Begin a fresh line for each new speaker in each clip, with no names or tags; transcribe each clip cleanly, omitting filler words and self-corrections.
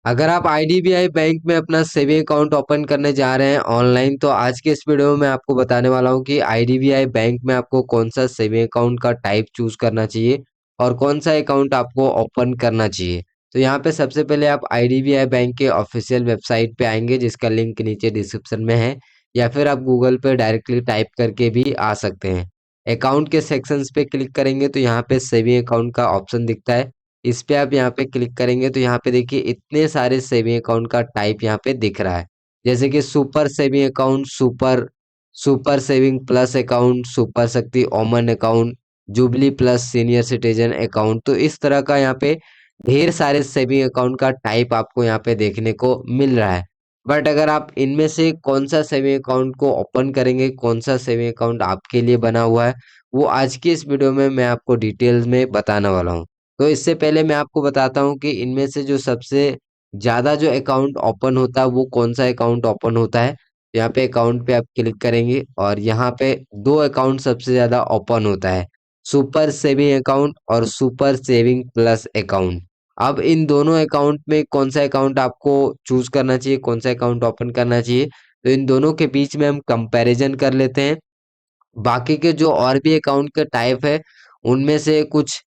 अगर आप IDBI bank में अपना सेविंग अकाउंट ओपन करने जा रहे हैं ऑनलाइन, तो आज के इस वीडियो में मैं आपको बताने वाला हूं कि आईडीबीआई बैंक में आपको कौन सा सेविंग अकाउंट का टाइप चूज करना चाहिए और कौन सा अकाउंट आपको ओपन करना चाहिए। तो यहाँ पे सबसे पहले आप आईडीबीआई बैंक के ऑफिशियल वेबसाइट पे आएंगे, जिसका लिंक नीचे डिस्क्रिप्शन में है, या फिर आप गूगल पे डायरेक्टली टाइप करके भी आ सकते हैं। अकाउंट के सेक्शंस पे क्लिक करेंगे तो यहाँ पे सेविंग अकाउंट का ऑप्शन दिखता है। इस पे आप यहाँ पे क्लिक करेंगे तो यहाँ पे देखिए इतने सारे सेविंग अकाउंट का टाइप यहाँ पे दिख रहा है, जैसे कि super saving account, super super saving plus account, super शक्ति ओमन account, jubilee plus senior citizen account. तो इस तरह का यहाँ पे ढेर सारे सेविंग अकाउंट का टाइप आपको यहाँ पे देखने को मिल रहा है। बट अगर आप इनमें से कौन सा सेविंग अकाउंट को ओपन करेंगे, कौन सा सेविंग अकाउंट आपके लिए बना हुआ है, वो आज की इस वीडियो में मैं आपको डिटेल्स में बताने वाला हूँ। तो इससे पहले मैं आपको बताता हूँ कि इनमें से जो सबसे ज़्यादा जो अकाउंट ओपन होता है वो कौन सा अकाउंट ओपन होता है। यहाँ पे अकाउंट पे आप क्लिक करेंगे और यहाँ पे दो अकाउंट सबसे ज़्यादा ओपन होता है, सुपर सेविंग अकाउंट और सुपर सेविंग प्लस अकाउंट। अब इन दोनों अकाउंट में कौन सा अकाउंट आपको चूज करना चाहिए, कौन सा अकाउंट ओपन करना चाहिए, तो इन दोनों के बीच में हम कंपैरिजन कर लेते हैं। बाकी के जो और भी अकाउंट के टाइप है उनमें से कुछ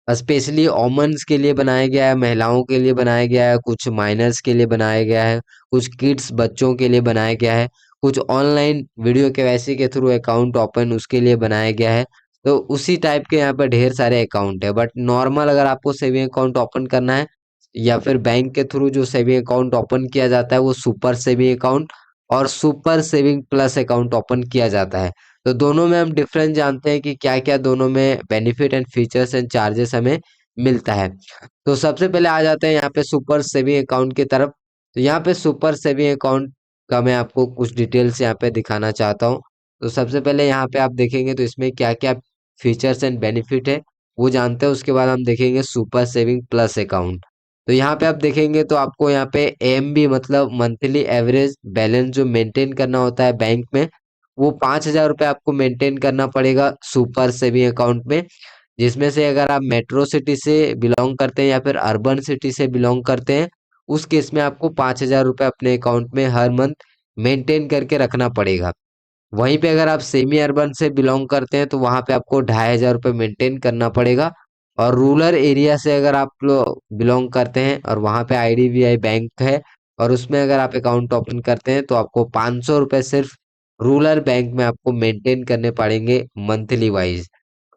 स्पेशली ओमेन्स के लिए बनाया गया है, महिलाओं के लिए बनाया गया है, कुछ माइनर्स के लिए बनाया गया है, कुछ किड्स बच्चों के लिए बनाया गया है, कुछ ऑनलाइन वीडियो केवाईसी के थ्रू अकाउंट ओपन उसके लिए बनाया गया है। तो उसी टाइप के यहाँ पर ढेर सारे अकाउंट है। बट नॉर्मल अगर आपको सेविंग अकाउंट ओपन करना है या फिर बैंक के थ्रू जो सेविंग अकाउंट ओपन किया जाता है वो सुपर सेविंग अकाउंट और super saving plus account open किया जाता है। तो दोनों में हम डिफरेंस जानते हैं कि क्या क्या दोनों में benefit and features and charges हमें मिलता है। तो सबसे पहले आ जाते हैं यहाँ पे सुपर सेविंग अकाउंट की तरफ। तो यहाँ पे सुपर सेविंग अकाउंट का मैं आपको कुछ डिटेल्स यहाँ पे दिखाना चाहता हूँ। तो सबसे पहले यहाँ पे आप देखेंगे तो इसमें क्या क्या फीचर्स एंड बेनिफिट है वो जानते हैं। उसके बाद हम देखेंगे सुपर सेविंग प्लस अकाउंट। तो यहाँ पे आप देखेंगे तो आपको यहाँ पे एएमबी मतलब मंथली एवरेज बैलेंस जो मेंटेन करना होता है बैंक में, वो 5,000 रुपये आपको मेंटेन करना पड़ेगा सुपर सेविंग अकाउंट में। जिसमें से अगर आप मेट्रो सिटी से बिलोंग करते हैं या फिर अर्बन सिटी से बिलोंग करते हैं, उस केस में आपको 5,000 रुपये अपने अकाउंट में हर मंथ मेंटेन करके रखना पड़ेगा। वहीं पे अगर आप सेमी अर्बन से बिलोंग करते हैं तो वहां पे आपको 2,500 रुपये मेंटेन करना पड़ेगा। और रूरल एरिया से अगर आप लोग बिलोंग करते हैं और वहां पे आईडीबीआई बैंक है और उसमें अगर आप अकाउंट ओपन करते हैं तो आपको 500 रुपये सिर्फ रूरल बैंक में आपको मेंटेन करने पड़ेंगे मंथली वाइज।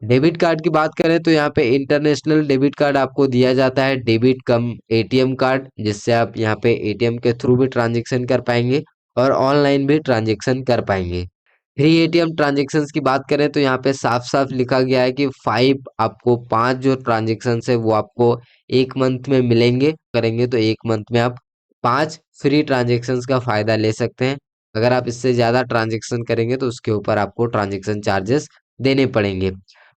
डेबिट कार्ड की बात करें तो यहाँ पे इंटरनेशनल डेबिट कार्ड आपको दिया जाता है, डेबिट कम एटीएम कार्ड, जिससे आप यहाँ पे एटीएम के थ्रू भी ट्रांजेक्शन कर पाएंगे और ऑनलाइन भी ट्रांजेक्शन कर पाएंगे। फ्री एटीएम ट्रांजेक्शन्स की बात करें तो यहाँ पे साफ साफ लिखा गया है कि आपको पांच जो ट्रांजेक्शन है वो आपको एक मंथ में मिलेंगे। करेंगे तो एक मंथ में आप पांच फ्री ट्रांजेक्शन्स का फायदा ले सकते हैं। अगर आप इससे ज्यादा ट्रांजेक्शन करेंगे तो उसके ऊपर आपको ट्रांजेक्शन चार्जेस देने पड़ेंगे।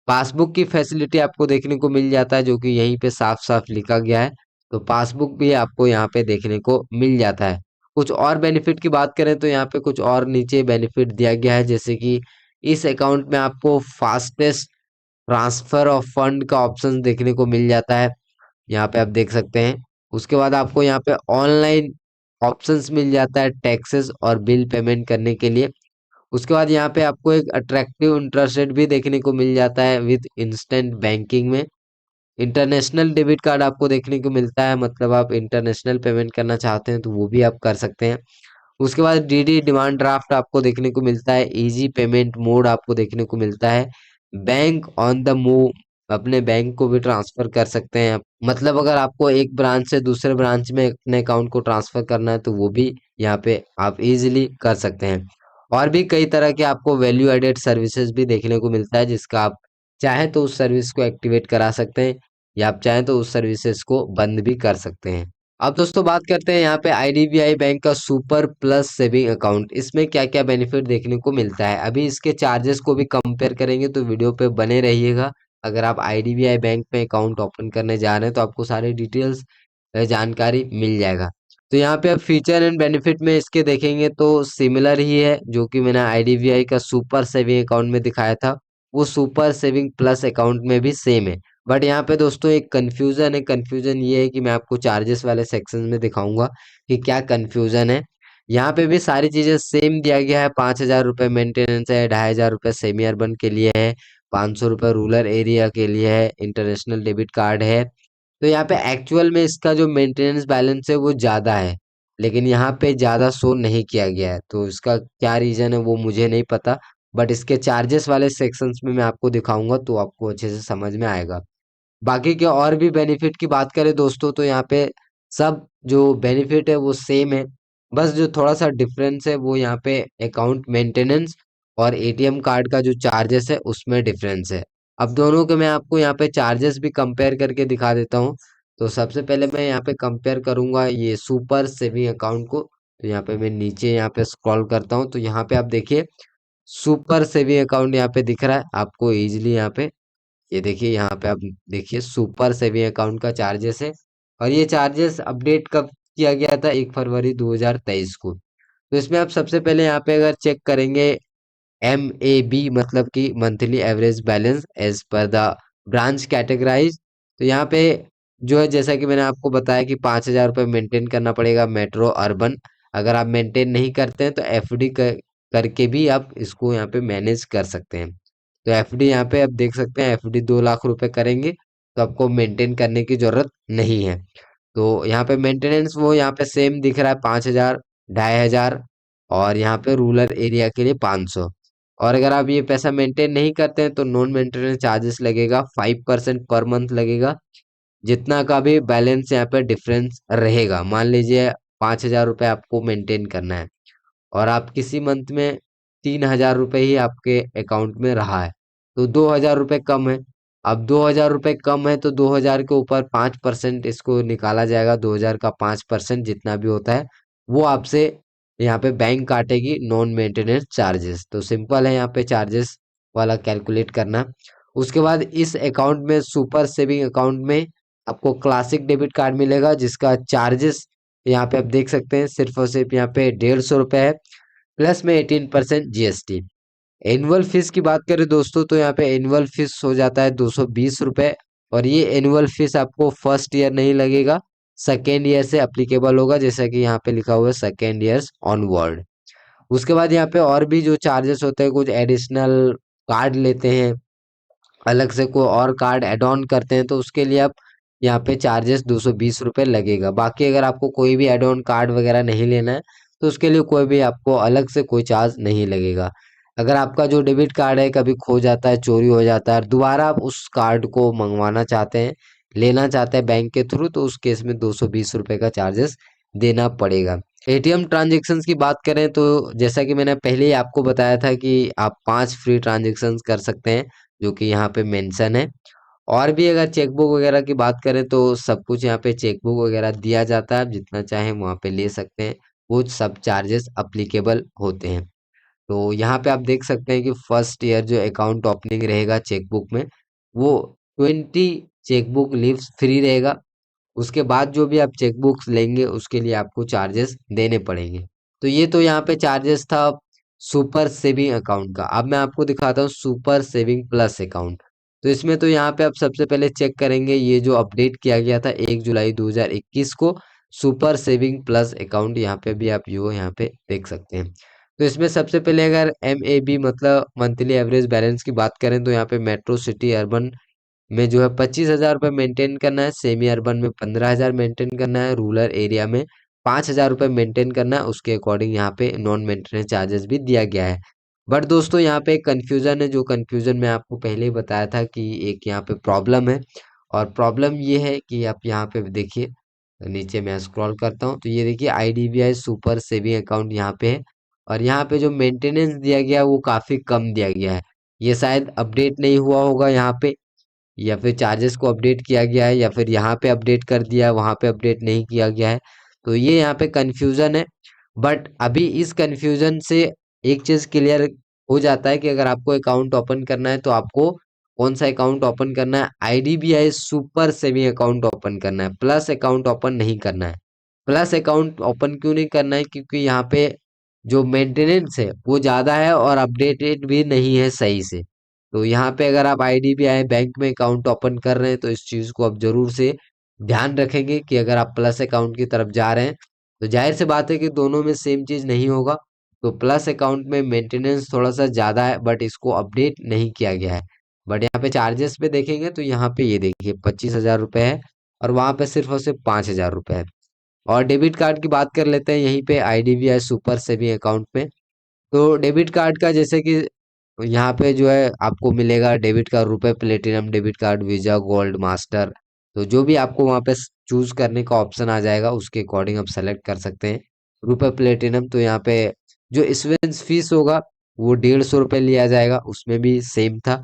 पासबुक की फैसिलिटी आपको देखने को मिल जाता है, जो कि यहीं पे साफ साफ लिखा गया है। तो पासबुक भी आपको यहाँ पे देखने को मिल जाता है। कुछ और बेनिफिट की बात करें तो यहाँ पे कुछ और नीचे बेनिफिट दिया गया है, जैसे कि इस अकाउंट में आपको फास्टेस्ट ट्रांसफर ऑफ फंड का ऑप्शन देखने को मिल जाता है, यहाँ पे आप देख सकते हैं। उसके बाद आपको यहाँ पे ऑनलाइन ऑप्शंस मिल जाता है टैक्सेस और बिल पेमेंट करने के लिए। उसके बाद यहाँ पे आपको एक अट्रैक्टिव इंटरेस्ट रेट भी देखने को मिल जाता है विद इंस्टेंट बैंकिंग में। इंटरनेशनल डेबिट कार्ड आपको देखने को मिलता है, मतलब आप इंटरनेशनल पेमेंट करना चाहते हैं तो वो भी आप कर सकते हैं। उसके बाद डीडी डिमांड ड्राफ्ट आपको देखने को मिलता है, इजी पेमेंट मोड आपको देखने को मिलता है, बैंक ऑन द मूव, अपने बैंक को भी ट्रांसफर कर सकते हैं। मतलब अगर आपको एक ब्रांच से दूसरे ब्रांच में अपने अकाउंट को ट्रांसफर करना है तो वो भी यहाँ पे आप इजीली कर सकते हैं। और भी कई तरह के आपको वैल्यू एडेड सर्विसेज भी देखने को मिलता है, जिसका आप चाहें तो उस सर्विस को एक्टिवेट करा सकते हैं या आप चाहें तो उस सर्विसेज को बंद भी कर सकते हैं। अब दोस्तों बात करते हैं यहाँ पे आईडीबीआई बैंक का सुपर प्लस सेविंग अकाउंट, इसमें क्या क्या बेनिफिट देखने को मिलता है। अभी इसके चार्जेस को भी कंपेयर करेंगे तो वीडियो पे बने रहिएगा। अगर आप आईडीबीआई बैंक में अकाउंट ओपन करने जा रहे हैं तो आपको सारे डिटेल्स जानकारी मिल जाएगा। तो यहाँ पे आप फीचर एंड बेनिफिट में इसके देखेंगे तो सिमिलर ही है, जो कि मैंने आईडीबीआई का सुपर सेविंग अकाउंट में दिखाया था वो सुपर सेविंग प्लस अकाउंट में भी सेम है। बट यहाँ पे दोस्तों एक कन्फ्यूजन है। कन्फ्यूजन ये है कि मैं आपको चार्जेस वाले सेक्शन में दिखाऊंगा कि क्या कन्फ्यूजन है। यहाँ पे भी सारी चीजें सेम दिया गया है। 5,000 रुपये मेंटेनेंस है, 2,500 रुपये सेमी अर्बन के लिए है, 500 रुपये रूरल एरिया के लिए है, इंटरनेशनल डेबिट कार्ड है। तो यहाँ पे एक्चुअल में इसका जो मेंटेनेंस बैलेंस है वो ज़्यादा है, लेकिन यहाँ पे ज़्यादा शो नहीं किया गया है। तो इसका क्या रीज़न है वो मुझे नहीं पता, बट इसके चार्जेस वाले सेक्शंस में मैं आपको दिखाऊंगा तो आपको अच्छे से समझ में आएगा। बाकी के और भी बेनिफिट की बात करें दोस्तों तो यहाँ पे सब जो बेनिफिट है वो सेम है। बस जो थोड़ा सा डिफरेंस है वो यहाँ पे अकाउंट मेंटेनेंस और एटीएम कार्ड का जो चार्जेस है उसमें डिफरेंस है। अब दोनों के मैं आपको यहाँ पे चार्जेस भी कंपेयर करके दिखा देता हूँ। तो सबसे पहले मैं यहाँ पे कंपेयर करूंगा ये सुपर सेविंग अकाउंट को। तो यहाँ पे मैं नीचे यहाँ पे स्क्रॉल करता हूँ तो यहाँ पे आप देखिए सुपर सेविंग अकाउंट यहाँ पे दिख रहा है आपको इजिली। यहाँ पे ये देखिए, यहाँ पे आप देखिए सुपर सेविंग अकाउंट का चार्जेस है। और ये चार्जेस अपडेट कब किया गया था? 1 फरवरी 2023 को। तो इसमें आप सबसे पहले यहाँ पे अगर चेक करेंगे MAB मतलब कि monthly average balance as per the branch categorise. तो यहाँ पे जो है जैसा कि मैंने आपको बताया कि 5,000 रुपये मेंटेन करना पड़ेगा मेट्रो अर्बन। अगर आप मेंटेन नहीं करते हैं तो FD करके भी आप इसको यहाँ पे मैनेज कर सकते हैं। तो FD यहाँ पे आप देख सकते हैं, FD 2 लाख रुपए करेंगे तो आपको मेंटेन करने की जरूरत नहीं है। तो यहाँ पे मेंटेनेंस वो यहाँ पे सेम दिख रहा है, 5,000, 2,500, और यहाँ पे रूरल एरिया के लिए 500। और अगर आप ये पैसा मेंटेन नहीं करते हैं तो नॉन मेंटेनेंस चार्जेस लगेगा, 5% पर मंथ लगेगा। जितना का भी बैलेंस यहाँ पे डिफरेंस रहेगा, मान लीजिए 5,000 रुपये आपको मेंटेन करना है और आप किसी मंथ में 3,000 रुपये ही आपके अकाउंट में रहा है तो 2,000 रुपये कम है। अब 2,000 रुपये कम है तो 2,000 के ऊपर 5% इसको निकाला जाएगा। 2,000 का 5% जितना भी होता है वो आपसे यहाँ पे बैंक काटेगी नॉन मेंटेनेंस चार्जेस। तो सिंपल है यहाँ पे चार्जेस वाला कैलकुलेट करना। उसके बाद इस अकाउंट में सुपर सेविंग अकाउंट में आपको क्लासिक डेबिट कार्ड मिलेगा जिसका चार्जेस यहाँ पे आप देख सकते हैं सिर्फ और सिर्फ यहाँ पे 150 रुपये है, प्लस में 18% GST। एनुअल फीस की बात करें दोस्तों तो यहाँ पे एनुअल फीस हो जाता है 220 रुपये। और ये एनुअल फीस आपको फर्स्ट ईयर नहीं लगेगा, सेकेंड ईयर से अप्लीकेबल होगा, जैसा कि यहाँ पे लिखा हुआ है सेकेंड ईयर्स ऑनवर्ड। उसके बाद यहाँ पे और भी जो चार्जेस होते हैं, कुछ एडिशनल कार्ड लेते हैं, अलग से कोई और कार्ड ऐड ऑन करते हैं तो उसके लिए आप यहाँ पे चार्जेस 220 रुपये लगेगा। बाकी अगर आपको कोई भी ऐड ऑन कार्ड वगैरह नहीं लेना है तो उसके लिए कोई भी आपको अलग से कोई चार्ज नहीं लगेगा। अगर आपका जो डेबिट कार्ड है कभी खो जाता है, चोरी हो जाता है, दोबारा आप उस कार्ड को मंगवाना चाहते हैं, लेना चाहते हैं बैंक के थ्रू, तो उस केस में 220 रुपये का चार्जेस देना पड़ेगा। एटीएम ट्रांजेक्शन्स की बात करें तो जैसा कि मैंने पहले ही आपको बताया था कि आप 5 फ्री ट्रांजेक्शन्स कर सकते हैं, जो कि यहाँ पे मेंशन है। और भी अगर चेकबुक वगैरह की बात करें तो सब कुछ यहाँ पे चेकबुक वगैरह दिया जाता है, आप जितना चाहें वहाँ पे ले सकते हैं, वो सब चार्जेस अप्लीकेबल होते हैं। तो यहाँ पे आप देख सकते हैं कि फर्स्ट ईयर जो अकाउंट ओपनिंग रहेगा चेकबुक में, वो 20 चेकबुक लीव्स फ्री रहेगा। उसके बाद जो भी आप चेकबुक्स लेंगे उसके लिए आपको चार्जेस देने पड़ेंगे। तो ये तो यहाँ पे चार्जेस था सुपर सेविंग अकाउंट का। अब मैं आपको दिखाता हूँ सुपर सेविंग प्लस अकाउंट। तो इसमें तो यहाँ पे आप सबसे पहले चेक करेंगे ये जो अपडेट किया गया था 1 जुलाई 2021 को, सुपर सेविंग प्लस अकाउंट, यहाँ पे भी आप यो यहाँ पे देख सकते हैं। तो इसमें सबसे पहले अगर MAB मतलब मंथली एवरेज बैलेंस की बात करें तो यहाँ पे मेट्रो सिटी अर्बन में जो है 25,000 रुपये मेंटेन करना है, सेमी अर्बन में 15,000 मेंटेन करना है, रूरल एरिया में 5,000 रुपये मेंटेन करना है। उसके अकॉर्डिंग यहाँ पे नॉन मेंटेनेंस चार्जेस भी दिया गया है। बट दोस्तों यहाँ पे एक कन्फ्यूजन है, जो कन्फ्यूजन मैं आपको पहले ही बताया था कि एक यहाँ पे प्रॉब्लम है। और प्रॉब्लम ये है कि आप यहाँ पे देखिए, नीचे मैं स्क्रॉल करता हूँ तो ये देखिए IDBI सुपर सेविंग अकाउंट यहाँ पे है। और यहाँ पे जो मेंटेनेंस दिया गया है वो काफ़ी कम दिया गया है। ये शायद अपडेट नहीं हुआ होगा यहाँ पे, या फिर चार्जेस को अपडेट किया गया है, या फिर यहाँ पे अपडेट कर दिया है वहाँ पे अपडेट नहीं किया गया है। तो ये यहाँ पे कंफ्यूजन है। बट अभी इस कंफ्यूजन से एक चीज़ क्लियर हो जाता है कि अगर आपको अकाउंट ओपन करना है तो आपको कौन सा अकाउंट ओपन करना है? IDBI super saving account open करना है, प्लस अकाउंट ओपन नहीं करना है। प्लस अकाउंट ओपन क्यों नहीं करना है? क्योंकि यहाँ पे जो मेंटेनेंस है वो ज़्यादा है और अपडेटेड भी नहीं है सही से। तो यहाँ पे अगर आप आईडीबीआई बैंक में अकाउंट ओपन कर रहे हैं तो इस चीज को आप जरूर से ध्यान रखेंगे कि अगर आप प्लस अकाउंट की तरफ जा रहे हैं तो जाहिर सी बात है कि दोनों में सेम चीज नहीं होगा। तो प्लस अकाउंट में मेंटेनेंस थोड़ा सा ज्यादा है, बट इसको अपडेट नहीं किया गया है। बट यहाँ पे चार्जेस पे देखेंगे तो यहाँ पे ये देखिए 25,000 रुपये है, और वहां पे सिर्फ और सिर्फ 5,000 रुपये है। और डेबिट कार्ड की बात कर लेते हैं यहीं पे आईडीबीआई सुपर सेविंग अकाउंट में। तो डेबिट कार्ड का जैसे कि यहाँ पे जो है आपको मिलेगा डेबिट कार्ड, रुपए platinum debit card, visa, gold, master. तो जो भी आपको वहाँ पे चूज करने का ऑप्शन आ जाएगा उसके अकॉर्डिंग आप सेलेक्ट कर सकते हैं। रुपए प्लेटिनम तो यहाँ पे जो इश्यूएंस फीस होगा वो 150 रुपये लिया जाएगा, उसमें भी सेम था।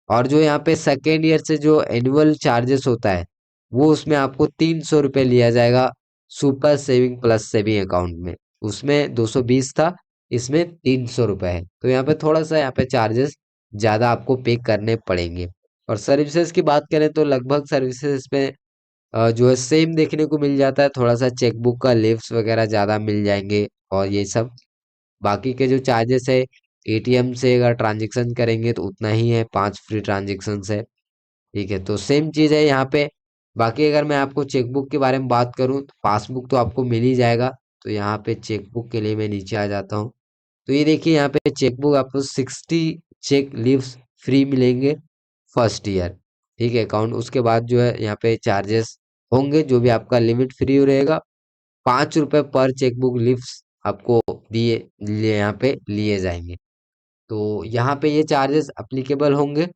और जो यहाँ पे सेकेंड ईयर से जो एनुअल चार्जेस होता है वो उसमें आपको 300 रुपये लिया जाएगा super saving plus saving account में। उसमें 220 था, इसमें 300 रुपये है। तो यहाँ पे थोड़ा सा यहाँ पे चार्जेस ज्यादा आपको पे करने पड़ेंगे। और सर्विसेज की बात करें तो लगभग सर्विसेज में जो है सेम देखने को मिल जाता है। थोड़ा सा चेकबुक का लीव्स वगैरह ज्यादा मिल जाएंगे और ये सब। बाकी के जो चार्जेस है एटीएम से अगर ट्रांजेक्शन करेंगे तो उतना ही है, 5 फ्री ट्रांजेक्शन है। ठीक है, तो सेम चीज है यहाँ पे। बाकी अगर मैं आपको चेकबुक के बारे में बात करूँ तो पासबुक तो आपको मिल ही जाएगा। तो यहाँ पे चेकबुक के लिए मैं नीचे आ जाता हूँ। तो ये देखिए यहाँ पे चेकबुक आपको 60 चेक लीव्स फ्री मिलेंगे फर्स्ट ईयर। ठीक है, अकाउंट उसके बाद जो है यहाँ पे चार्जेस होंगे, जो भी आपका लिमिट फ्री रहेगा। 5 रुपए पर चेकबुक लीव्स आपको दिए लिए यहाँ पे लिए जाएंगे। तो यहाँ पे ये चार्जेस अप्लीकेबल होंगे।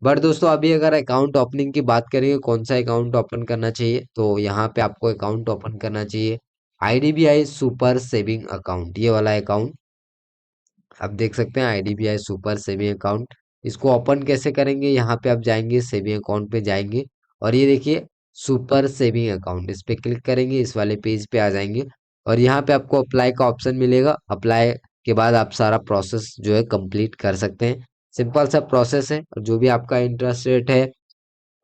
बट दोस्तों अभी अगर अकाउंट ओपनिंग की बात करेंगे कौन सा अकाउंट ओपन करना चाहिए, तो यहाँ पे आपको अकाउंट ओपन करना चाहिए आईडीबीआई सुपर सेविंग अकाउंट, ये वाला अकाउंट आप देख सकते हैं आईडीबीआई सुपर सेविंग अकाउंट। इसको ओपन कैसे करेंगे, यहाँ पे आप जाएंगे सेविंग अकाउंट पे जाएंगे और ये देखिए सुपर सेविंग अकाउंट, इस पे क्लिक करेंगे, इस वाले पेज पे आ जाएंगे। और यहाँ पे आपको अप्लाई का ऑप्शन मिलेगा। अप्लाई के बाद आप सारा प्रोसेस जो है कंप्लीट कर सकते हैं। सिंपल सा प्रोसेस है। और जो भी आपका इंटरेस्ट रेट है,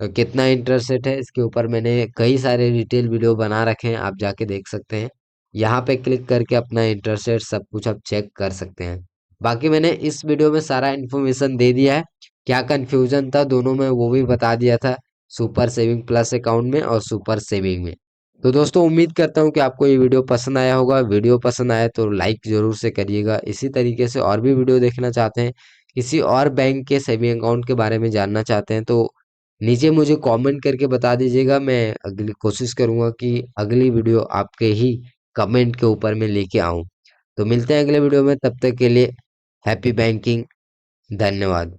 कितना इंटरेस्ट रेट है, इसके ऊपर मैंने कई सारे डिटेल वीडियो बना रखे हैं, आप जाके देख सकते हैं। यहाँ पे क्लिक करके अपना इंटरेस्ट रेट सब कुछ आप चेक कर सकते हैं। बाकी मैंने इस वीडियो में सारा इन्फॉर्मेशन दे दिया है। क्या कंफ्यूजन था दोनों में वो भी बता दिया था, सुपर सेविंग प्लस अकाउंट में और सुपर सेविंग में। तो दोस्तों उम्मीद करता हूँ कि आपको ये वीडियो पसंद आया होगा। वीडियो पसंद आया तो लाइक जरूर से करिएगा। इसी तरीके से और भी वीडियो देखना चाहते हैं, किसी और बैंक के सेविंग अकाउंट के बारे में जानना चाहते हैं, तो नीचे मुझे कमेंट करके बता दीजिएगा। मैं अगली कोशिश करूंगा कि अगली वीडियो आपके ही कमेंट के ऊपर मैं लेके आऊं। तो मिलते हैं अगले वीडियो में, तब तक के लिए हैप्पी बैंकिंग। धन्यवाद।